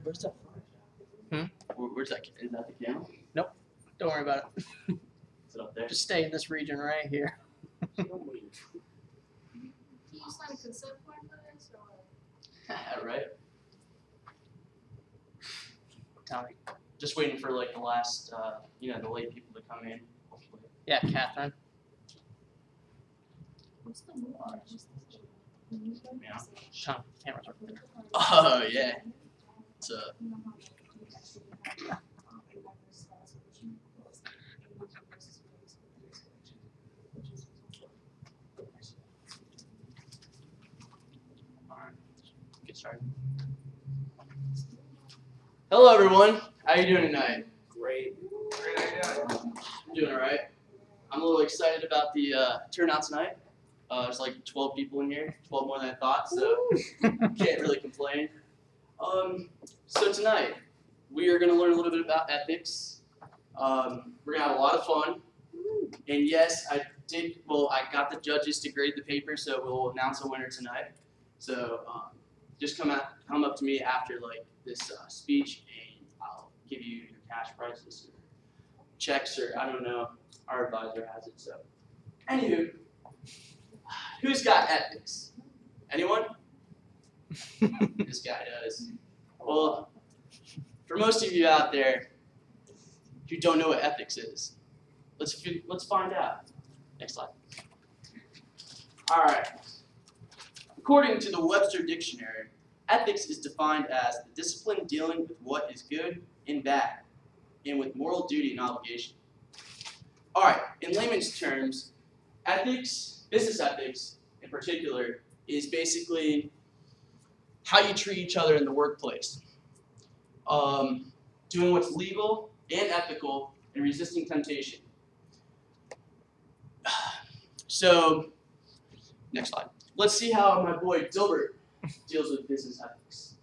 Where's that? Where's that? Is that the camera? Nope. Don't worry about it. Is it up there? Just stay in this region right here. Do you sign a consent form for this or? Right? Tell me. Just waiting for like the last, the late people to come in. Hopefully. Yeah, Catherine. What's the move? Yeah. Sean, camera's over there. Oh yeah. It's Alright. Get started. Hello everyone. How you doing tonight? Great. I'm doing alright. I'm a little excited about the turnout tonight. There's like 12 people in here, 12 more than I thought, so can't really complain. So tonight, we are going to learn a little bit about ethics. We're going to have a lot of fun. And yes, I got the judges to grade the paper, so we'll announce a winner tonight. So just come up to me after like this speech, and I'll give you your cash prizes or checks, or I don't know. Our advisor has it, so. Anywho, who's got ethics? Anyone? This guy does. Well, for most of you out there who don't know what ethics is, let's find out. Next slide. All right. According to the Webster Dictionary, ethics is defined as the discipline dealing with what is good and bad, and with moral duty and obligation. All right. In layman's terms, ethics, business ethics in particular, is basically how you treat each other in the workplace. Doing what's legal and ethical and resisting temptation. So, next slide. Let's see how my boy Dilbert deals with business ethics.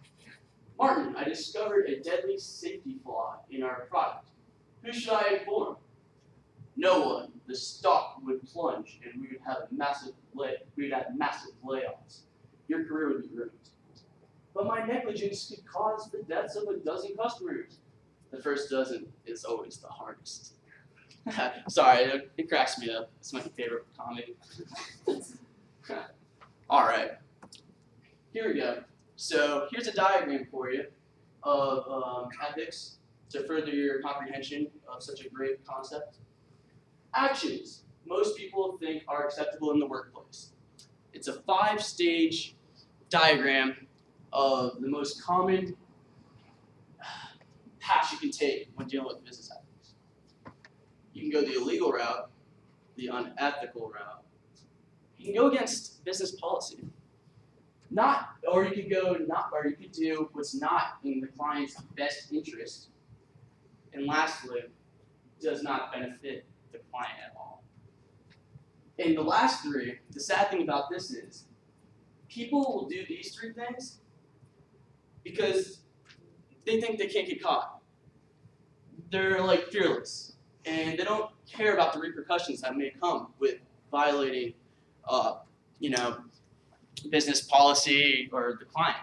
Martin, I discovered a deadly safety flaw in our product. Who should I inform? No one. The stock would plunge and we would have massive layoffs. Your career would be ruined. But my negligence could cause the deaths of a dozen customers. The first dozen is always the hardest. Sorry, it cracks me up. It's my favorite comic. All right, here we go. So here's a diagram for you of ethics to further your comprehension of such a great concept. Actions most people think are acceptable in the workplace. It's a 5-stage diagram of the most common paths you can take when dealing with business ethics. You can go the illegal route, the unethical route. You can go against business policy. Or you could do what's not in the client's best interest. And lastly, does not benefit the client at all. And the last three, the sad thing about this is, people will do these 3 things because they think they can't get caught. They're like fearless, and they don't care about the repercussions that may come with violating, business policy or the client.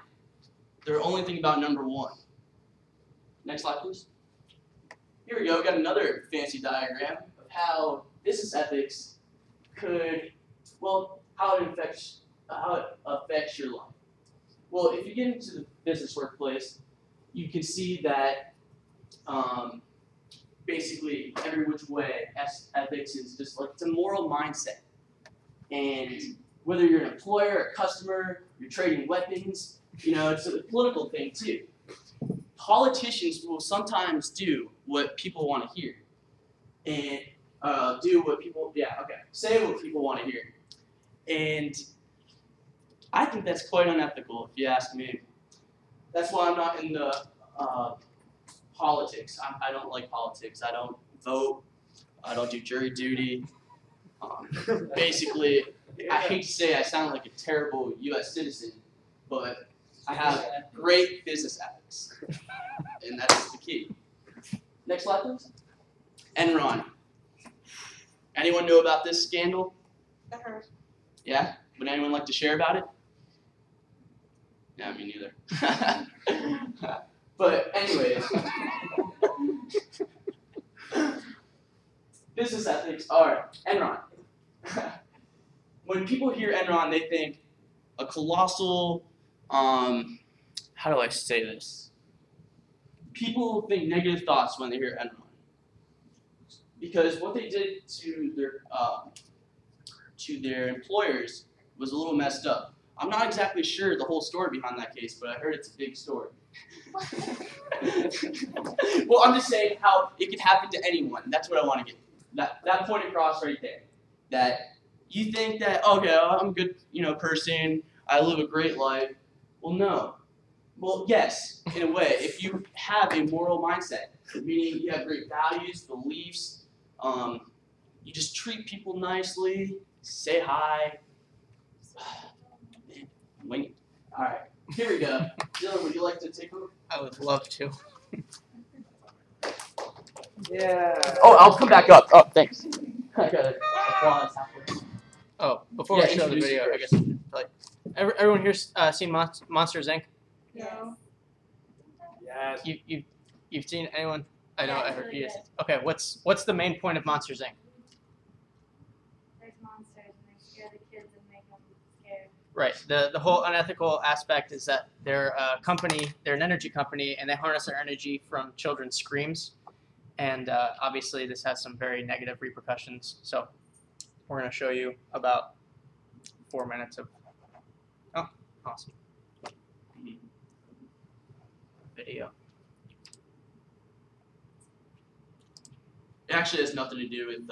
They're only thinking about number 1. Next slide, please. Here we go. We've got another fancy diagram of how business ethics how it affects your life. Well, if you get into the business workplace, you can see that basically every which way ethics is just like it's a moral mindset. And whether you're an employer, a customer, you're trading weapons, it's a political thing too. Politicians will sometimes do what people want to hear, and say what people want to hear. And I think that's quite unethical, if you ask me. That's why I'm not in the politics. I don't like politics. I don't vote. I don't do jury duty. Basically, I hate to say I sound like a terrible U.S. citizen, but I have great business ethics, and that's the key. Next slide, please. Enron. Anyone know about this scandal? Yeah? Would anyone like to share about it? Yeah, me neither. But anyways, business ethics are Enron. When people hear Enron, they think a colossal, how do I say this? People think negative thoughts when they hear Enron. Because what they did to their employers was a little messed up. I'm not exactly sure the whole story behind that case, but I heard it's a big story. Well, I'm just saying how it could happen to anyone. That's what I want to get that point across right there. That you think that, okay, I'm a good, person. I live a great life. Well, no. Well, yes, in a way. If you have a moral mindset, meaning you have great values, beliefs, you just treat people nicely, say hi. Wait. All right, here we go. Dylan, would you like to take over? I would love to. Yeah. Oh, I'll come back up. Oh, thanks. I got it. Oh, before I show the video, I guess like everyone here's seen Monsters Inc. No. Yes. You've seen anyone? I know. Yeah, I it's heard really you. good. Okay, what's the main point of Monsters Inc? There's monsters and they scare the kids and make them scared. Right. The whole unethical aspect is that they're a company, they're an energy company, and they harness their energy from children's screams. And obviously this has some very negative repercussions. So we're going to show you about 4 minutes of, oh, awesome, video. It actually has nothing to do with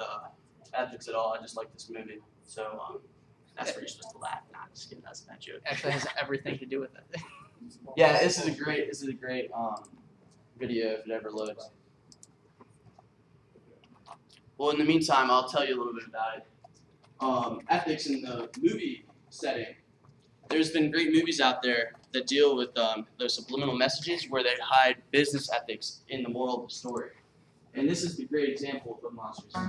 ethics at all. I just like this movie. So that's where you're supposed to laugh. Not just kidding. That's not joke. Actually has everything to do with it. Yeah, this is a great video if it ever loads. Well, in the meantime, I'll tell you a little bit about it. Ethics in the movie setting. There's been great movies out there that deal with those subliminal messages where they hide business ethics in the moral of the story. And this is the great example of Monsters. Levi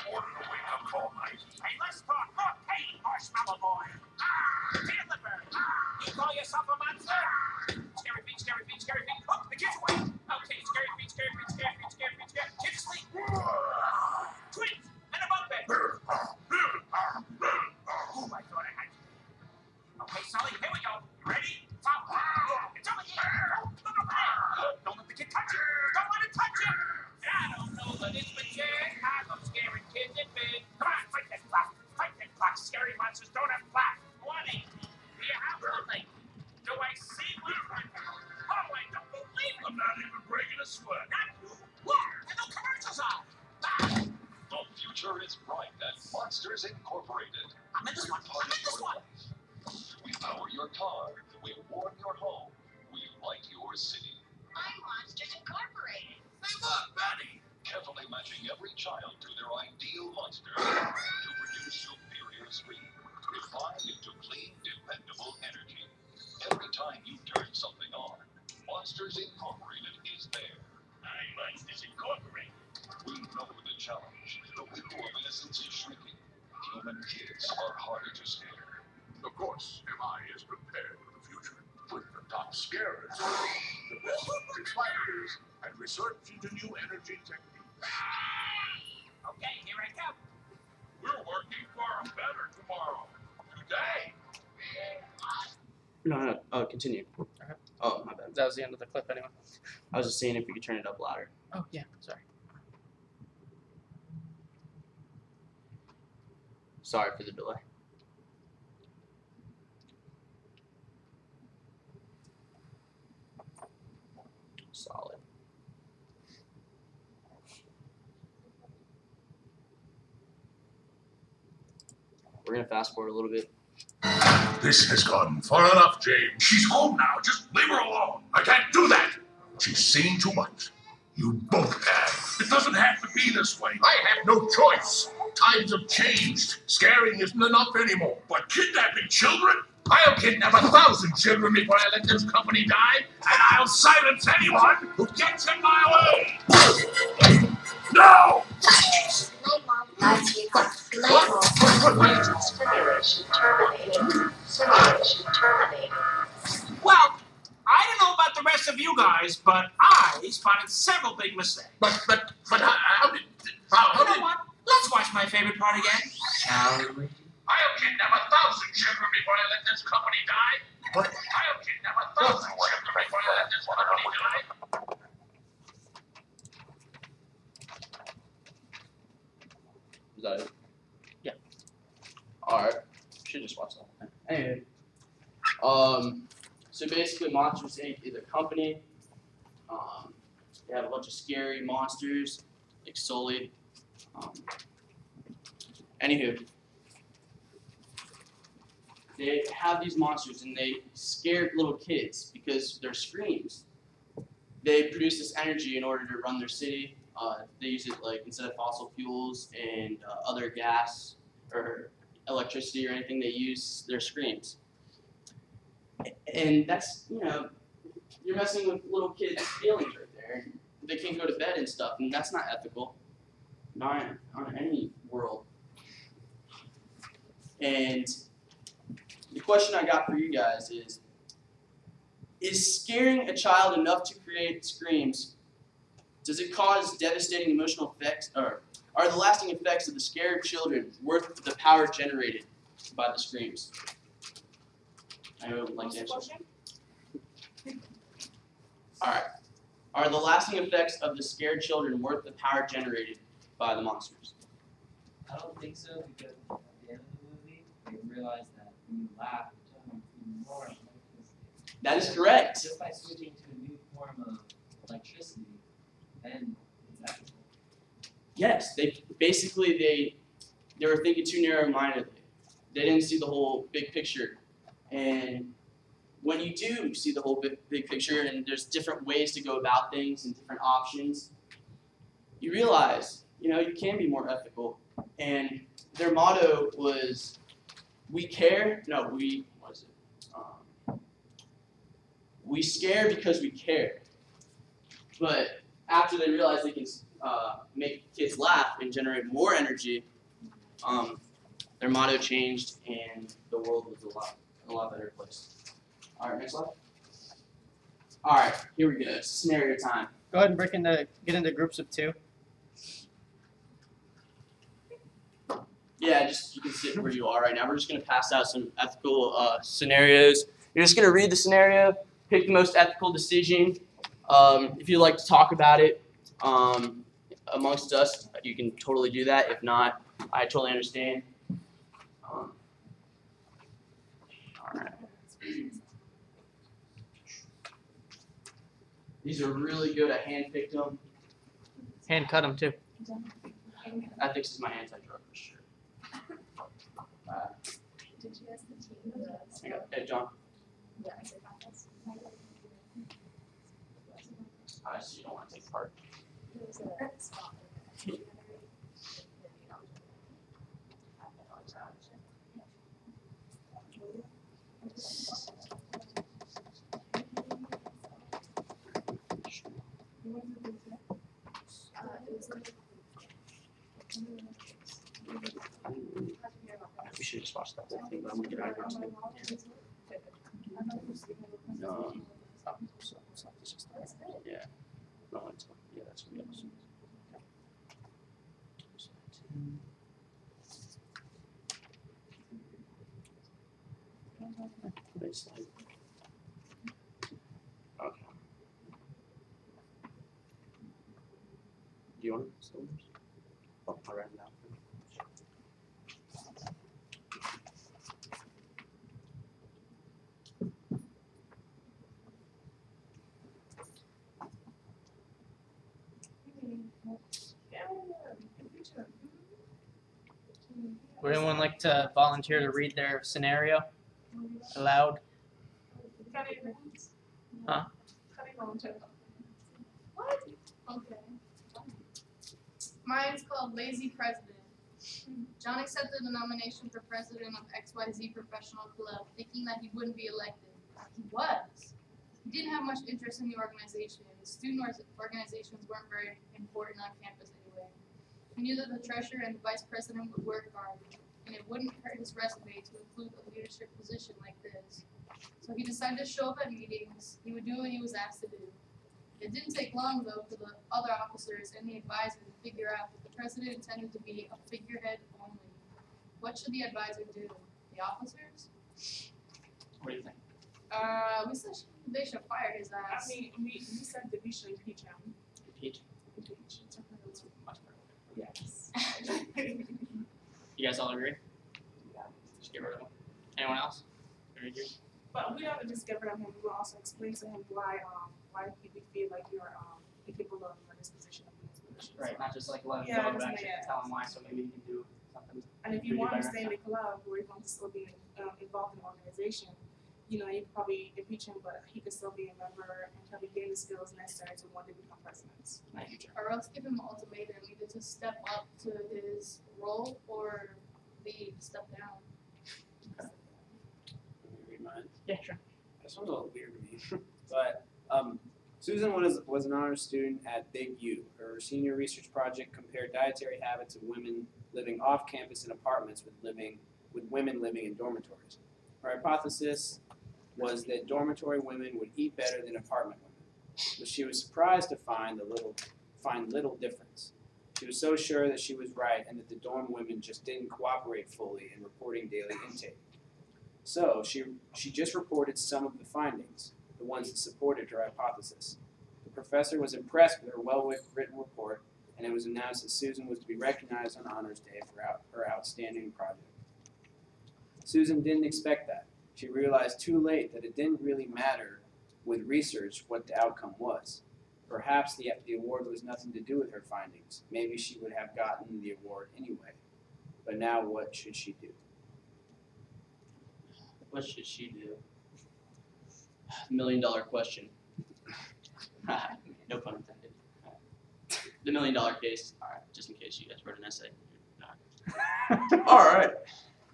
ordered a wake-up call, mate. Hey, let's talk. Look, hey, marshmallow boy. Deliver. You call yourself a monster? Scary feet, scary feet, scary feet. Oh, the kids awake. Okay, scary feet, scary feet, scary feet, scary feet, scary feet. Kids asleep. Twins and a bunk bed. Oh, I thought I had you. Okay, Sully, here we go. You ready? Stop. It's over here. Don't let the kid touch it. Don't let it touch it. I don't know, but it's legit. I love scaring kids in bed. Come on, fight that clock. Fight that clock. Scary monsters don't have clocks. 180. Do you have 180? Do I see 100? Oh, I don't believe it. I'm not even breaking a sweat. Not you. Look, and the commercials on. The future is bright at Monsters Incorporated. I'm in this one. I'm in this one. We power your car. We warm your home. We light your city. I'm Monsters Incorporated. Hey, look, Betty. Carefully matching every child to their ideal monster to produce superior speed, refined into clean, dependable energy. Every time you turn something on, Monsters Incorporated is there. I'm Monsters Incorporated. We know the challenge. The window of innocence is shrinking. Human kids are harder to scare. Of course, MI is prepared for the future with the top scarers, the best fighters, and research into new energy techniques. Okay, here I come. We're working for a better tomorrow. Today. No. Oh, continue. Okay. Oh, my bad. That was the end of the clip anyway. I was just seeing if we could turn it up louder. Oh yeah, sorry. Sorry for the delay. Solid. We're gonna fast forward a little bit. This has gone far enough, James. She's home now. Just leave her alone. I can't do that. She's seen too much. You both have. It doesn't have to be this way. I have no choice. Times have changed. Scaring isn't enough anymore. But kidnapping children? I'll kidnap 1,000 children before I let this company die, and I'll silence anyone who gets in my way. No! Simulation terminated. Simulation terminated. Well, I don't know about the rest rest of you guys, but I spotted several big mistakes. But how did? How You know did? what? Let's watch my favorite part again. Shall we? I'll kidnap 1,000 children before I let this company die. What? I'll kidnap 1,000 children before I let this company die. Is that it? Yeah. Alright. Should just watch the whole thing. Anyway. So basically Monsters Inc. is a company. They have a bunch of scary monsters, like Sully. Anywho. They have these monsters and they scare little kids because their screams. They produce this energy in order to run their city. They use it like instead of fossil fuels and other gas or electricity or anything. They use their screams, and that's you're messing with little kids' feelings right there. They can't go to bed and stuff, and that's not ethical. Not on any world. And the question I got for you guys is scaring a child enough to create screams, does it cause devastating emotional effects, or are the lasting effects of the scared children worth the power generated by the screams? Anyone would like to answer? Alright. Are the lasting effects of the scared children worth the power generated by the monsters? I don't think so, because at the end of the movie, they realize that when you laugh, it turns even more electricity. That is correct. Just by switching to a new form of electricity, then it's ethical. Yes, they were thinking too narrow-mindedly. They didn't see the whole big picture. And when you do see the whole big picture and there's different ways to go about things and different options, you realize, you can be more ethical. And their motto was, we scare because we care. But after they realized they can make kids laugh and generate more energy, their motto changed and the world was a lot better place. Alright, next slide. Alright, here we go. It's scenario time. Go ahead and get into groups of 2. Yeah, you can sit where you are right now. We're just going to pass out some ethical scenarios. You're just going to read the scenario, pick the most ethical decision. If you'd like to talk about it amongst us, you can totally do that. If not, I totally understand. All right. These are really good. I hand-picked them. Hand cut them too. Ethics is my anti-drug for sure. Did you guys continue the Hey, John. Yeah, I said about this. I see you don't want to take part. There was a spot. We should just watch that whole thing, but I'm gonna get out of here too. No. Yeah. No, it's yeah, that's what it is. Nice slide. Okay. Do you want to still? Oh, I'll write it down. Would anyone like to volunteer to read their scenario aloud? Huh? What? Okay. Mine's called Lazy President. John accepted the nomination for president of XYZ Professional Club, thinking that he wouldn't be elected. He was. He didn't have much interest in the organization. The student organizations weren't very important on campus anyway. He knew that the treasurer and the vice president would work hard. and it wouldn't hurt his resume to include a leadership position like this. So he decided to show up at meetings. He would do what he was asked to do. It didn't take long, though, for the other officers and the advisor to figure out that the president intended to be a figurehead only. What should the advisor do? The officers? What do you think? We said they should fire his ass. I mean, we said that we should impeach him. Impeach? Impeach. Much better. Yes. You guys all agree? Yeah. Just get rid of him. Anyone else? Agree? But we don't just get rid of him. We will also explain to him why we feel like you're capable of this position of this position. Right, not just like let him Yeah, go, but just actually like, tell him why, so maybe he can do something. And if you want to stay in the club where you're going to still be involved in the organization, you know, you probably impeach him, but he could still be a member until he gain the skills necessary to one day become president. Thank you, Chair. Or else give him an ultimatum, either to step up to his role or leave, step down. Read mine. Yeah, sure. This one's a little weird to me. But Susan was an honors student at Big U. Her senior research project compared dietary habits of women living off campus in apartments with women living in dormitories. Her hypothesis was that dormitory women would eat better than apartment women, but she was surprised to find little difference. She was so sure that she was right and that the dorm women just didn't cooperate fully in reporting daily intake. So she just reported some of the findings, the ones that supported her hypothesis. The professor was impressed with her well-written report, and it was announced that Susan was to be recognized on Honors Day for her outstanding project. Susan didn't expect that. She realized too late that it didn't really matter with research what the outcome was. Perhaps the award was nothing to do with her findings. Maybe she would have gotten the award anyway. But now what should she do? What should she do? $1 million question. No pun intended. The $1 million case. All right, just in case you guys wrote an essay. All right.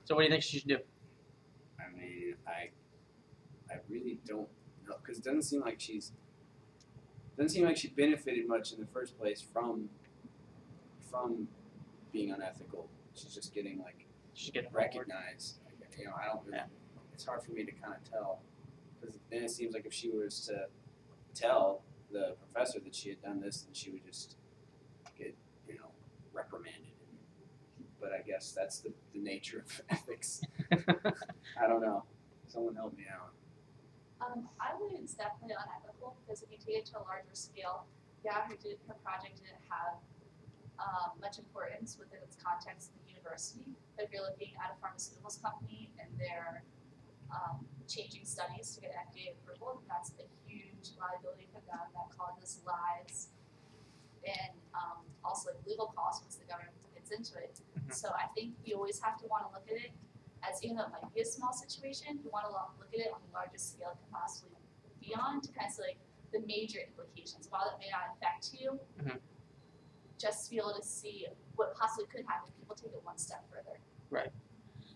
So what do you think she should do? I mean, I really don't know, because it doesn't seem like she benefited much in the first place from being unethical. She's just getting recognized. You know, I don't really. It's hard for me to kind of tell, because then it seems like if she was to tell the professor that she had done this, then she would just get, reprimanded. But I guess that's the nature of ethics. I don't know. Someone help me out. I would it's definitely unethical, because if you take it to a larger scale, her project didn't have much importance within its context in the university. But if you're looking at a pharmaceuticals company and they're changing studies to get FDA approval, that's a huge liability for them that causes lives and also legal costs once the government gets into it. Mm-hmm. So I think you always have to want to look at it as, even though it might be a small situation, you want to look at it on the largest scale it can possibly be on, to kind of see the major implications. While it may not affect you, mm-hmm. just to be able to see what possibly could happen if people take it one step further. Right.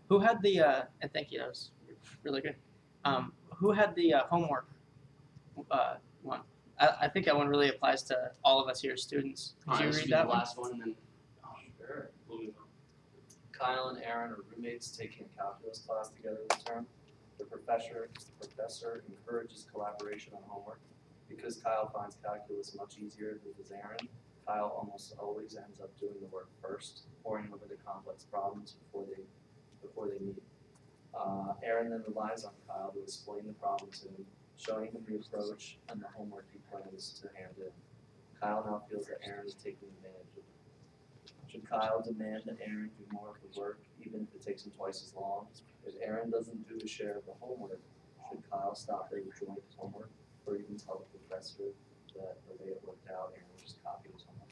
Who had the, and thank you, that was really good. Who had the homework one? I think that one really applies to all of us here, students. Did you read that the one? last one, and then Sure. Kyle and Aaron are roommates taking a calculus class together this term. The professor encourages collaboration on homework. Because Kyle finds calculus much easier than does Aaron, Kyle almost always ends up doing the work first, poring over the complex problems before they meet. Aaron then relies on Kyle to explain the problem to him, showing him the approach and the homework he plans to hand in. Kyle now feels that Aaron is taking advantage of him. Should Kyle demand that Aaron do more of the work, even if it takes him twice as long? If Aaron doesn't do his share of the homework, should Kyle stop their joint homework, or even tell the professor that the way it worked out, Aaron will just copy his homework?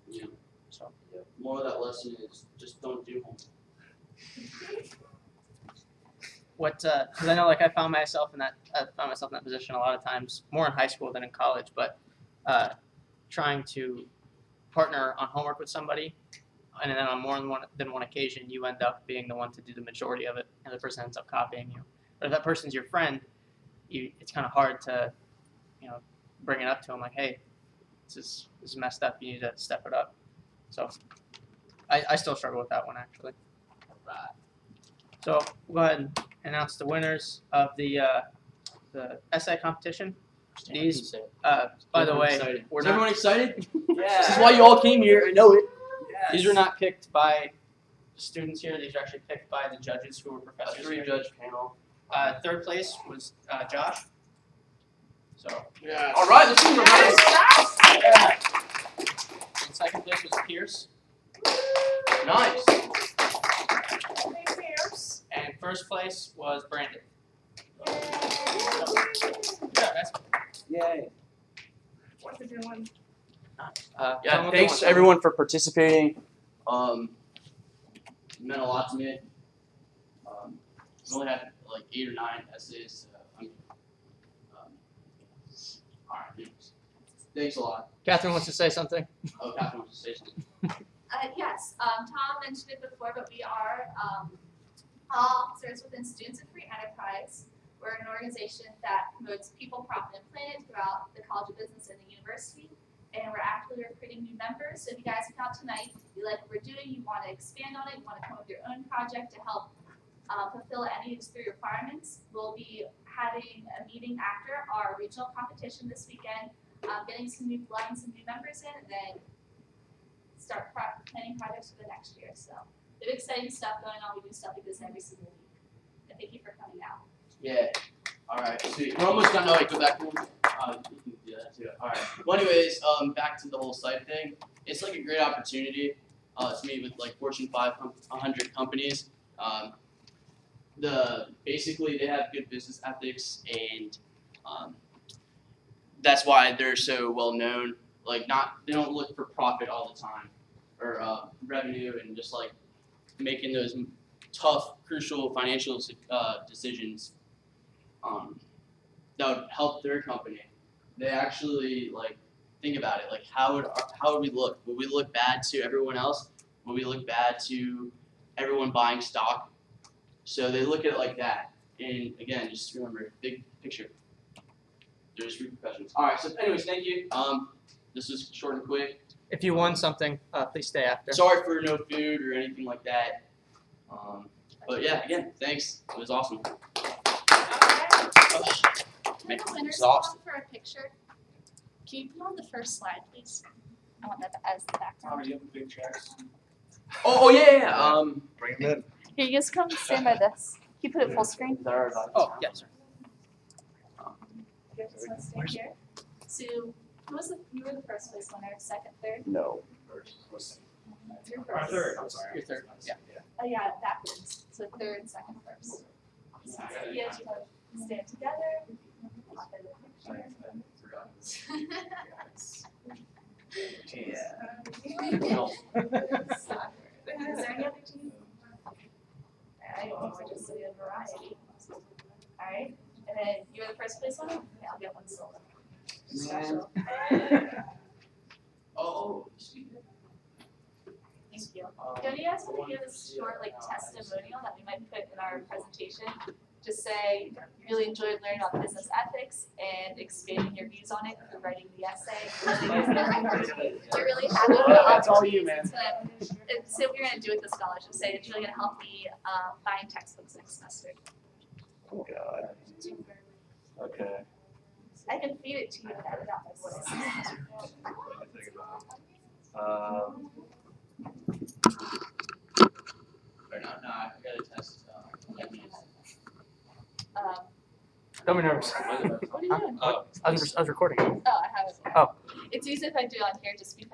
yeah. So more of that lesson is just don't do homework. What? Because I know, I found myself in that position a lot of times, more in high school than in college. But trying to partner on homework with somebody, and then on more than one occasion, you end up being the one to do the majority of it, and the person ends up copying you. But if that person's your friend, it's kind of hard to, bring it up to them like, hey, this is messed up. You need to step it up. So I still struggle with that one actually. So we'll go ahead and announce the winners of the essay competition. These, by the way, Excited. we're Is not. everyone excited? Yeah. This is why you all came here. I know it. Yes. These were not picked by the students here. These are actually picked by the judges who were A professors. Here. three-judge panel. Third place was Josh. So. Yeah. All right, this is nice. And second place was Pierce. Nice. And first place was Brandon. Yeah, that's Yay. What's it doing? Yeah, thanks everyone for participating. It meant a lot to me. We only had like 8 or 9 essays. All right, thanks a lot. Catherine wants to say something. Oh, Catherine wants to say something. Yes, Tom mentioned it before, but we are all officers within Students in Free Enterprise. We're an organization that promotes people, profit, and planet throughout the College of Business and the university. And we're actively recruiting new members. So if you guys come out tonight, you like what we're doing, you want to expand on it, you want to come up with your own project to help fulfill any of these 3 requirements, we'll be having a meeting after our regional competition this weekend, getting some new blood and some new members in, and then start planning projects for the next year. So we have exciting stuff going on. We do stuff like this every single week. And thank you for coming out. Yeah. All right. Sweet. We're almost done. No, wait, go back one. You can do that too. All right. Well, anyways, back to the whole site thing. It's like a great opportunity to meet with like Fortune 500 companies. Basically they have good business ethics, and that's why they're so well known. Like they don't look for profit all the time, or revenue, and just like making those tough, crucial financial decisions that would help their company. They actually like think about it. Like how would we look? Would we look bad to everyone else? Would we look bad to everyone buying stock? So they look at it like that. And again, just remember, big picture. There's repercussions. All right. So, anyways, thank you. This was short and quick. If you won something, please stay after. Sorry for no food or anything like that. But yeah, again, thanks. It was awesome. Can the winners Exhausted. come for a picture? Can you put on the first slide, please? I want that as the background. you have big checks? Oh yeah. Bring them in. Here, you guys come stand by this. Can you put it full screen? Oh, yes, sir. You guys just want to stand here. So, you were the first place winner, second, third? No. You're first. You're third. Yeah. Oh yeah, backwards. So third, second, first. So you guys stand together. Pop in the picture. Is there any other team? Alright, we're just doing a variety. Alright, and then you're the first place winner? Okay, I'll get one solo. Special. Oh. Thank you. Don't you guys want to give a short testimonial that we might put in our presentation? Just say you really enjoyed learning about business ethics and expanding your views on it through writing the essay. You're really happy with the That's all you, man. Say what you're going to do with the scholarship. Say it's really going to help me find textbooks next semester. Oh God. Okay. I can feed it to you without my voice. No, I gotta test. Don't be nervous. What are you doing? I was recording. Oh, I have it. Oh. It's easy if I do it on here just because